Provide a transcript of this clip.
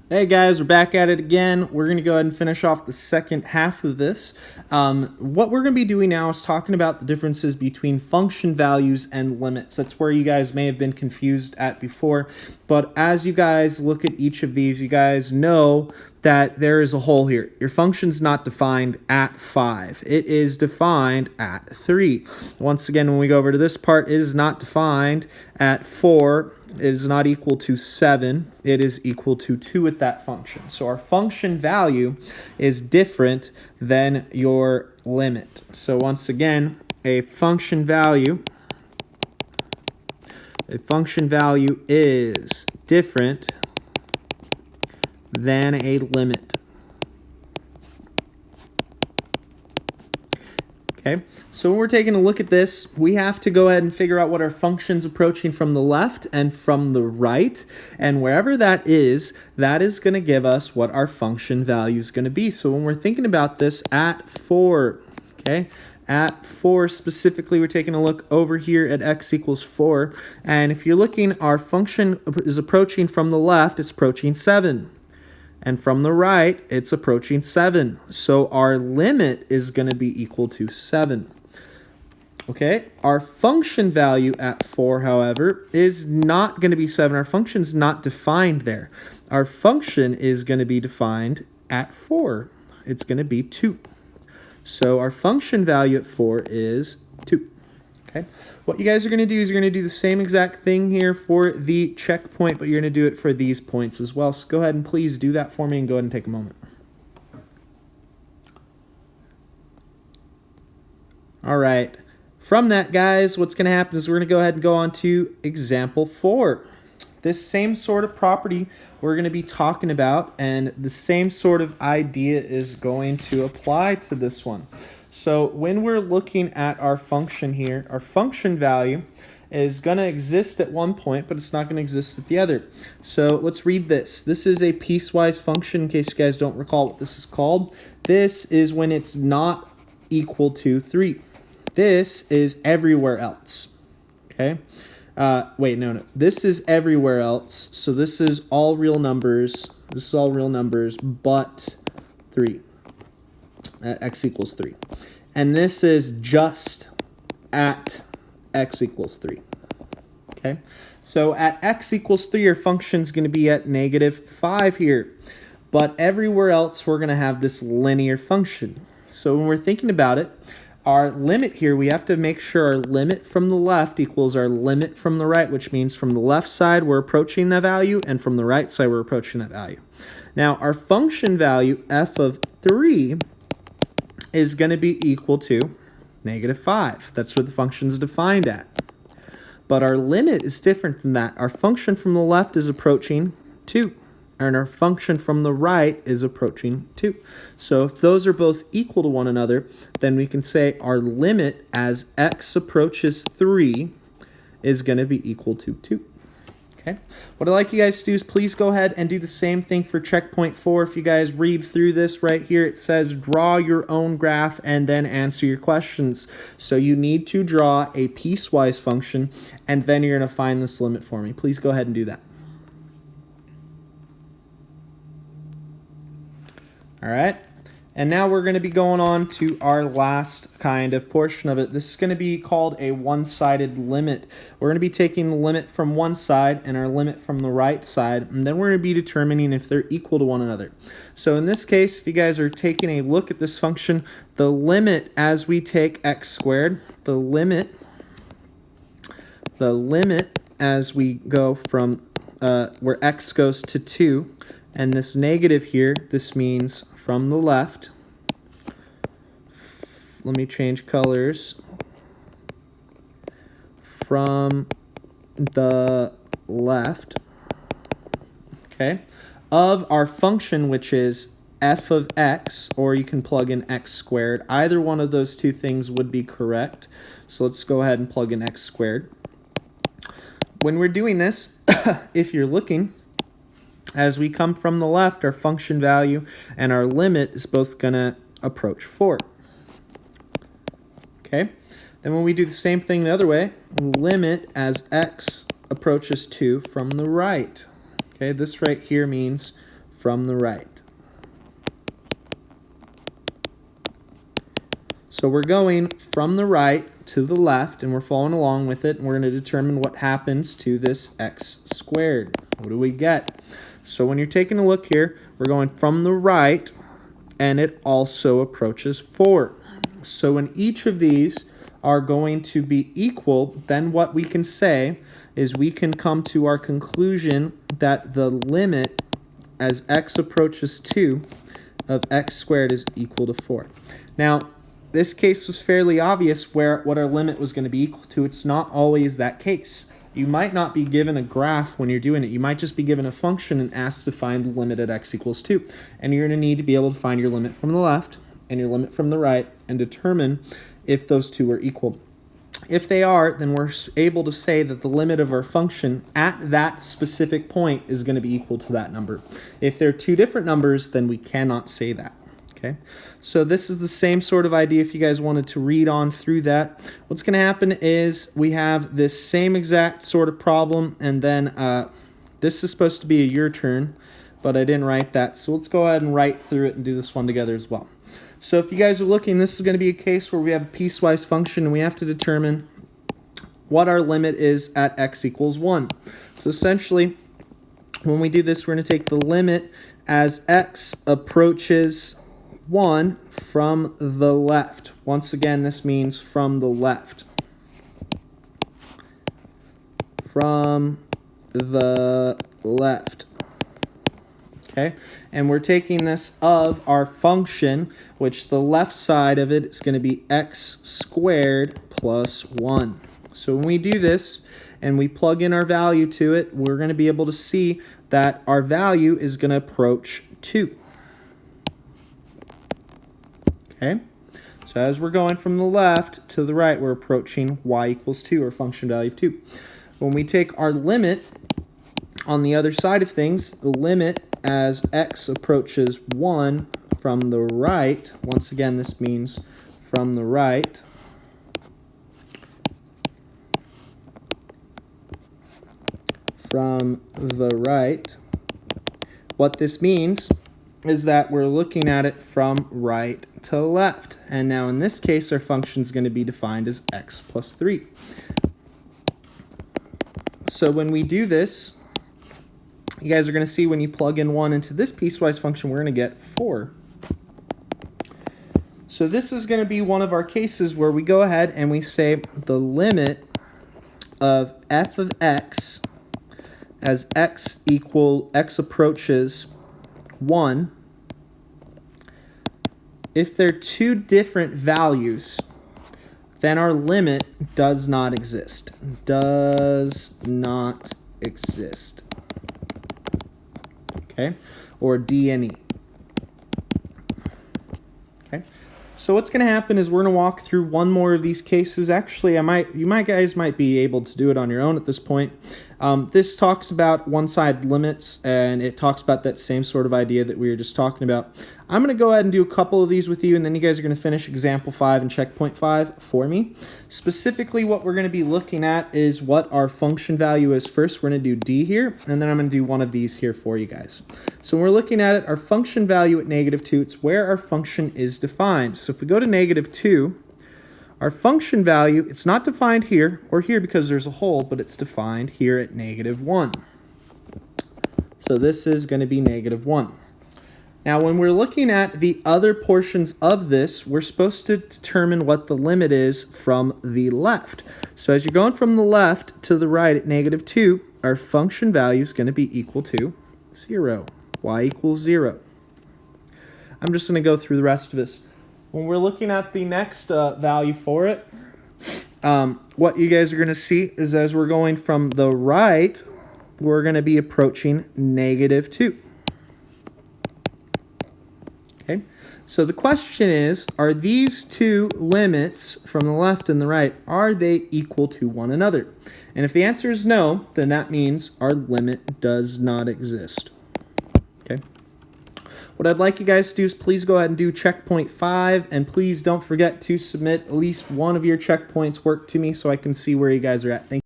Hey guys, we're back at it again. We're going to go ahead and finish off the second half of this. What we're going to be doing now is talking about the differences between function values and limits. That's where you guys may have been confused at before. But as you guys look at each of these, you guys know that there is a hole here. Your function's not defined at 5. It is defined at 3. Once again, when we go over to this part, it is not defined at 4. It is not equal to 7. It is equal to 2 at that function. So our function value is different than your limit. So once again, a function value is different than a limit. Okay, so when we're taking a look at this, we have to go ahead and figure out what our function's approaching from the left and from the right. And wherever that is going to give us what our function value is going to be. So when we're thinking about this at 4, okay, at 4 specifically, we're taking a look over here at x equals 4. And if you're looking, our function is approaching from the left, it's approaching 7. And from the right, it's approaching 7. So our limit is going to be equal to 7. Okay, our function value at 4, however, is not going to be 7. Our function's not defined there. Our function is going to be defined at 4. It's going to be 2. So our function value at 4 is 2. Okay. What you guys are going to do is you're going to do the same exact thing here for the checkpoint, but you're going to do it for these points as well. So go ahead and please do that for me and go ahead and take a moment. All right. From that, guys, what's going to happen is we're going to go ahead and go on to example 4. This same sort of property we're going to be talking about, and the same sort of idea is going to apply to this one. So when we're looking at our function here, our function value is going to exist at one point, but it's not going to exist at the other. So let's read this. This is a piecewise function, in case you guys don't recall what this is called. This is when it's not equal to 3. This is everywhere else. Okay? Wait, no. This is everywhere else. So this is all real numbers. This is all real numbers, but 3. At x equals 3. And this is just at x equals 3. Okay, so at x equals 3, our function is going to be at -5 here. But everywhere else, we're going to have this linear function. So when we're thinking about it, our limit here, we have to make sure our limit from the left equals our limit from the right, which means from the left side, we're approaching that value, and from the right side, we're approaching that value. Now, our function value, f of 3, is going to be equal to -5. That's what the function is defined at. But our limit is different than that. Our function from the left is approaching 2, and our function from the right is approaching 2. So if those are both equal to one another, then we can say our limit as x approaches 3 is going to be equal to 2. Okay. What I'd like you guys to do is please go ahead and do the same thing for checkpoint 4. If you guys read through this right here, it says draw your own graph and then answer your questions. So you need to draw a piecewise function, and then you're going to find this limit for me. Please go ahead and do that. All right. And now we're going to be going on to our last kind of portion of it. This is going to be called a one-sided limit. We're going to be taking the limit from one side and our limit from the right side, and then we're going to be determining if they're equal to one another. So in this case, if you guys are taking a look at this function, the limit as we take x squared, the limit as we go from where x goes to 2, and this negative here, this means from the left. Let me change colors. From the left, okay, of our function, which is f of x, or you can plug in x squared. Either one of those two things would be correct. So let's go ahead and plug in x squared. When we're doing this, if you're looking, as we come from the left, our function value and our limit is both going to approach 4. Okay, then when we do the same thing the other way, limit as x approaches 2 from the right. Okay, this right here means from the right. So we're going from the right to the left, and we're following along with it, and we're going to determine what happens to this x squared. What do we get? So when you're taking a look here, we're going from the right, and it also approaches 4. So when each of these are going to be equal, then what we can say is we can come to our conclusion that the limit as x approaches 2 of x squared is equal to 4. Now, this case was fairly obvious what our limit was going to be equal to. It's not always that case. You might not be given a graph when you're doing it. You might just be given a function and asked to find the limit at x equals 2. And you're going to need to be able to find your limit from the left and your limit from the right and determine if those two are equal. If they are, then we're able to say that the limit of our function at that specific point is going to be equal to that number. If they're two different numbers, then we cannot say that. Okay, so this is the same sort of idea if you guys wanted to read on through that. What's going to happen is we have this same exact sort of problem, and then this is supposed to be a your turn, but I didn't write that. So let's go ahead and write through it and do this one together as well. So if you guys are looking, this is going to be a case where we have a piecewise function, and we have to determine what our limit is at x equals 1. So essentially, when we do this, we're going to take the limit as x approaches 1 from the left. Once again, this means from the left. From the left. Okay, and we're taking this of our function, which the left side of it is going to be x squared plus 1. So when we do this and we plug in our value to it, we're going to be able to see that our value is going to approach 2. Okay, so as we're going from the left to the right, we're approaching y equals 2, or function value of 2. When we take our limit on the other side of things, the limit as x approaches 1 from the right, once again this means from the right, what this means is that we're looking at it from right to left. And now in this case, our function is going to be defined as x plus 3. So when we do this, you guys are going to see when you plug in 1 into this piecewise function, we're going to get 4. So this is going to be one of our cases where we go ahead and we say the limit of f of x as x approaches 1, if they're two different values, then our limit does not exist. Does not exist. Okay? Or DNE. Okay? So what's going to happen is we're going to walk through one more of these cases. Actually, you guys might be able to do it on your own at this point. This talks about one-side limits, and it talks about that same sort of idea that we were just talking about. I'm going to go ahead and do a couple of these with you, and then you guys are going to finish example 5 and checkpoint 5 for me. Specifically, what we're going to be looking at is what our function value is first. We're going to do d here, and then I'm going to do one of these here for you guys. So when we're looking at it, our function value at -2, it's where our function is defined. So if we go to -2, our function value, it's not defined here or here because there's a hole, but it's defined here at -1. So this is going to be -1. Now, when we're looking at the other portions of this, we're supposed to determine what the limit is from the left. So as you're going from the left to the right at -2, our function value is going to be equal to 0. Y equals 0. I'm just going to go through the rest of this. When we're looking at the next value for it, what you guys are going to see is as we're going from the right, we're going to be approaching -2. Okay, so the question is, are these two limits from the left and the right, are they equal to one another? And if the answer is no, then that means our limit does not exist. Okay. What I'd like you guys to do is please go ahead and do checkpoint 5, and please don't forget to submit at least one of your checkpoints work to me so I can see where you guys are at. Thank you.